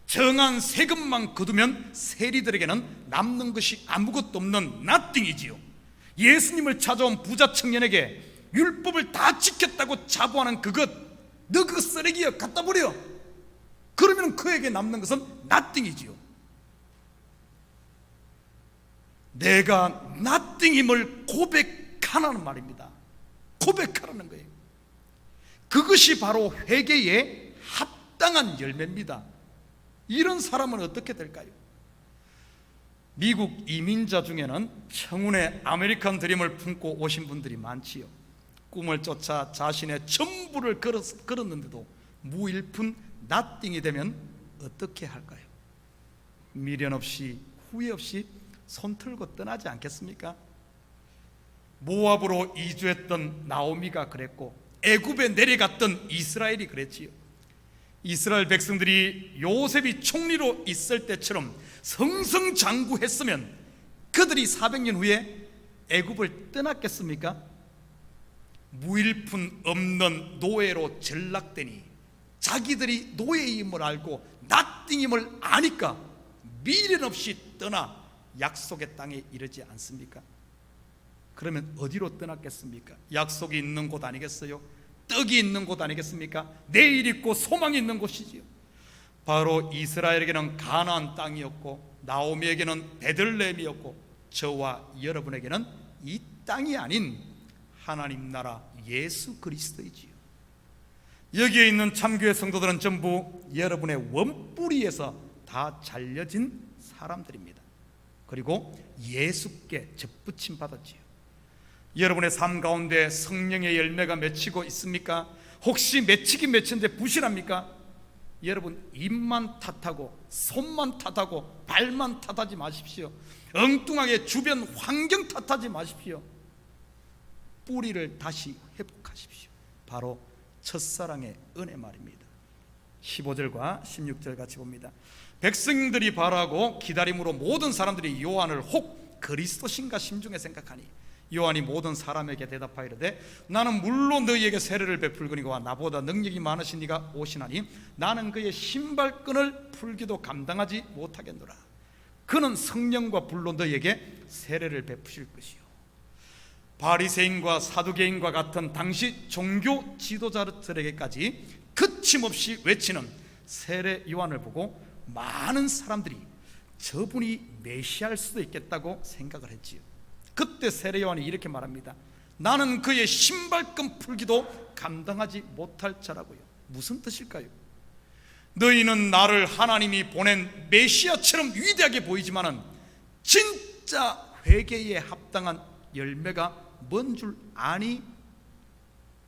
정한 세금만 거두면 세리들에게는 남는 것이 아무것도 없는 nothing이지요. 예수님을 찾아온 부자 청년에게 율법을 다 지켰다고 자부하는 그것, 너 그거 쓰레기야, 갖다 버려. 그러면 그에게 남는 것은 nothing이지요. 내가 nothing임을 고백하라는 말입니다. 고백하라는 거예요. 그것이 바로 회개의 합당한 열매입니다. 이런 사람은 어떻게 될까요? 미국 이민자 중에는 청운의 아메리칸 드림을 품고 오신 분들이 많지요. 꿈을 쫓아 자신의 전부를 걸었는데도 무일푼 nothing이 되면 어떻게 할까요? 미련 없이 후회 없이 손 틀고 떠나지 않겠습니까? 모압으로 이주했던 나오미가 그랬고 애굽에 내려갔던 이스라엘이 그랬지요. 이스라엘 백성들이 요셉이 총리로 있을 때처럼 성성장구했으면 그들이 400년 후에 애굽을 떠났겠습니까? 무일푼 없는 노예로 전락되니 자기들이 노예임을 알고 nothing임을 아니까 미련 없이 떠나 약속의 땅에 이르지 않습니까? 그러면 어디로 떠났겠습니까? 약속이 있는 곳 아니겠어요? 떡이 있는 곳 아니겠습니까? 내일 있고 소망이 있는 곳이지요. 바로 이스라엘에게는 가나안 땅이었고 나오미에게는 베들레헴이었고 저와 여러분에게는 이 땅이 아닌 하나님 나라 예수 그리스도이지요. 여기에 있는 참교회 성도들은 전부 여러분의 원뿌리에서 다 잘려진 사람들입니다. 그리고 예수께 접붙임 받았지요. 여러분의 삶 가운데 성령의 열매가 맺히고 있습니까? 혹시 맺히긴 맺혔는데 부실합니까? 여러분 입만 탓하고 손만 탓하고 발만 탓하지 마십시오. 엉뚱하게 주변 환경 탓하지 마십시오. 뿌리를 다시 회복하십시오. 바로 첫사랑의 은혜 말입니다. 15절과 16절 같이 봅니다. 백성들이 바라고 기다림으로 모든 사람들이 요한을 혹 그리스도신가 심중에 생각하니 요한이 모든 사람에게 대답하여 이르되 나는 물론 너희에게 세례를 베풀거니와 나보다 능력이 많으신 이가 오시나니 나는 그의 신발끈을 풀기도 감당하지 못하겠노라. 그는 성령과 불로 너희에게 세례를 베푸실 것이요. 바리새인과 사두개인과 같은 당시 종교 지도자들에게까지 거침없이 외치는 세례 요한을 보고 많은 사람들이 저분이 메시아일 수도 있겠다고 생각을 했지요. 그때 세례 요한이 이렇게 말합니다. 나는 그의 신발끈 풀기도 감당하지 못할 자라고요. 무슨 뜻일까요? 너희는 나를 하나님이 보낸 메시아처럼 위대하게 보이지만은 진짜 회개에 합당한 열매가 뭔 줄 아니?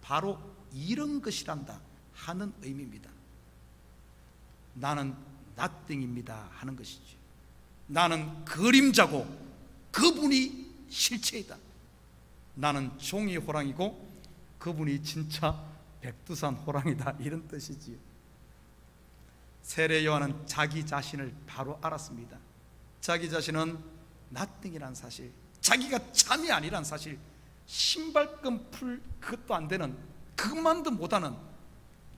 바로 이런 것이란다 하는 의미입니다. 나는 nothing입니다 하는 것이죠. 나는 그림자고 그분이 실체이다. 나는 종이 호랑이고 그분이 진짜 백두산 호랑이다 이런 뜻이지요. 세례 요한은 자기 자신을 바로 알았습니다. 자기 자신은 nothing이란 사실, 자기가 참이 아니란 사실, 신발끈 풀 그것도 안 되는, 그것만도 못하는,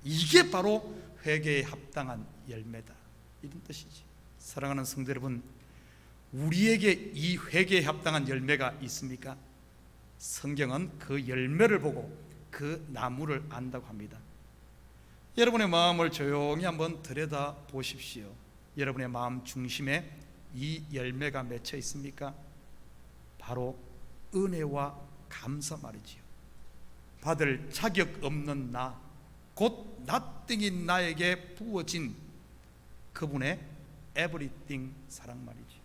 이게 바로 회개에 합당한 열매다 이런 뜻이지. 사랑하는 성도 여러분, 우리에게 이 회개에 합당한 열매가 있습니까? 성경은 그 열매를 보고 그 나무를 안다고 합니다. 여러분의 마음을 조용히 한번 들여다 보십시오. 여러분의 마음 중심에 이 열매가 맺혀 있습니까? 바로 은혜와 감사 말이지요. 받을 자격 없는 나, 곧 nothing인 나에게 부어진 그분의 everything 사랑 말이죠.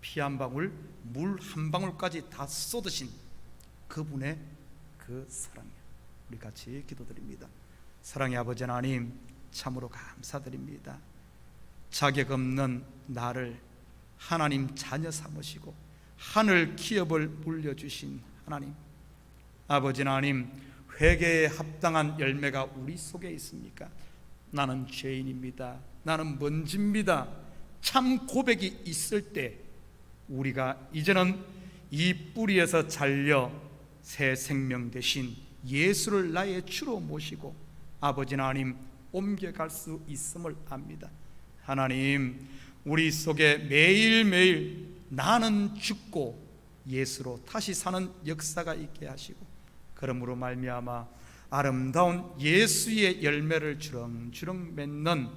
피 한 방울, 물 한 방울까지 다 쏟으신 그분의 그 사랑이요. 우리 같이 기도드립니다. 사랑의 아버지 하나님, 참으로 감사드립니다. 자격 없는 나를 하나님 자녀 삼으시고 하늘 기업을 물려주신 하나님, 아버지 하나님, 회개에 합당한 열매가 우리 속에 있습니까? 나는 죄인입니다. 나는 먼지입니다. 참 고백이 있을 때 우리가 이제는 이 뿌리에서 잘려 새 생명 되신 예수를 나의 주로 모시고 아버지 하나님 옮겨갈 수 있음을 압니다. 하나님, 우리 속에 매일매일 나는 죽고 예수로 다시 사는 역사가 있게 하시고, 그러므로 말미암아 아름다운 예수의 열매를 주렁주렁 맺는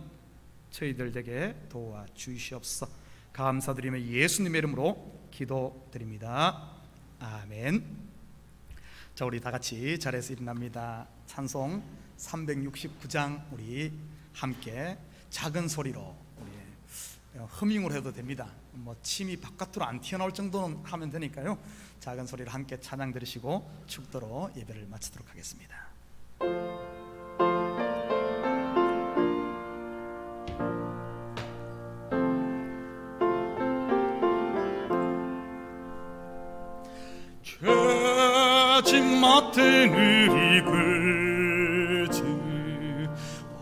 저희들에게 도와주시옵소서. 감사드리며 예수님의 이름으로 기도드립니다. 아멘. 자, 우리 다 같이 자리에서 일어납니다. 찬송 369장 우리 함께 작은 소리로 우리 허밍을 해도 됩니다. 뭐 침이 바깥으로 안 튀어나올 정도는 하면 되니까요. 작은 소리로 함께 찬양 들으시고 축도로 예배를 마치도록 하겠습니다. 죄짐 맡은 우리 그지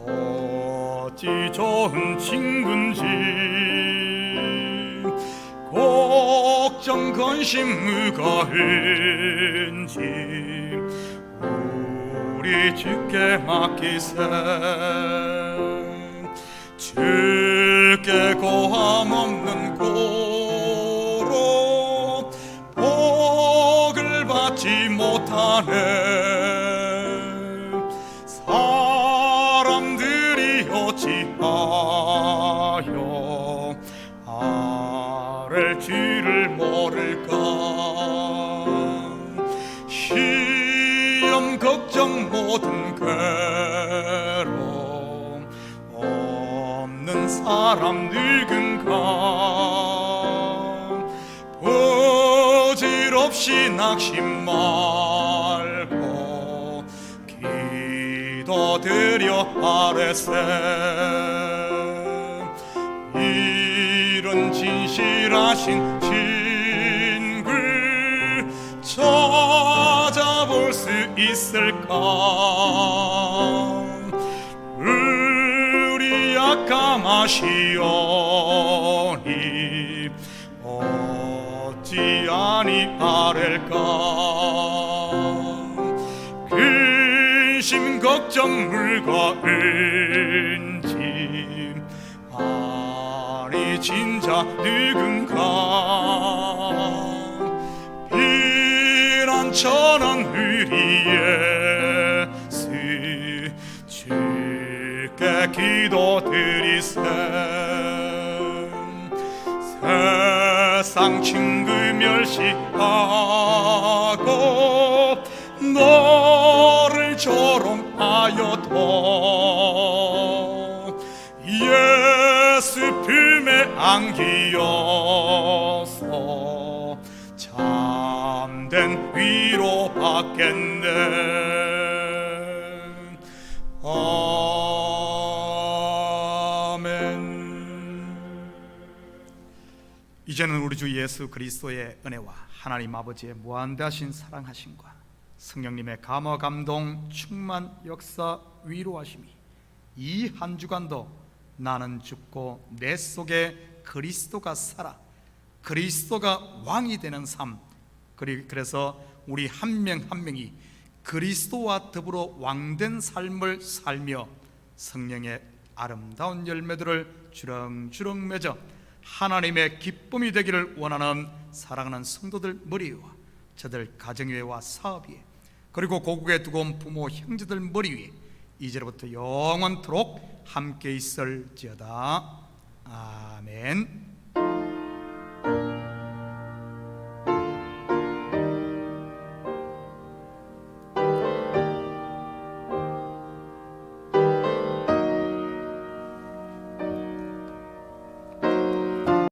어찌 좋은 친군지 걱정 근심 무거운지 우리 주께 맡기세. 주께 고함 없는 고로 복을 받지 못하네. 사람들이 어찌하여 아랠 줄을 모를까. 시험 걱정 모든 괴로움 없는 사람 늙은가. 부질없이 낙심 말고 기도드려 아뢰세. 이런 진실하신 친구 찾아볼 수 있을까. 우리 약함하시오니 어찌 아니 아랠까. 근심 걱정 물거은지 아니 진짜 누군가. 비난처럼 우리 예수 주께 기도드리세. 세상 친구 멸시하고 너를 조롱하여도 예수 품에 안기어서 참된 위로 받겠네. 아멘. 이제는 우리 주 예수 그리스도의 은혜와 하나님 아버지의 무한대하신 사랑하심과 성령님의 감화 감동 충만 역사 위로하심이 이 한 주간도 나는 죽고 내 속에 그리스도가 살아 그리스도가 왕이 되는 삶, 그래서 우리 한 명 한 명이 그리스도와 더불어 왕된 삶을 살며 성령의 아름다운 열매들을 주렁주렁 맺어 하나님의 기쁨이 되기를 원하는 사랑하는 성도들 머리 위와 저들 가정 위와 사업 위에 그리고 고국에 두고 온 부모 형제들 머리 위에 이제로부터 영원토록 함께 있을지어다. 아멘.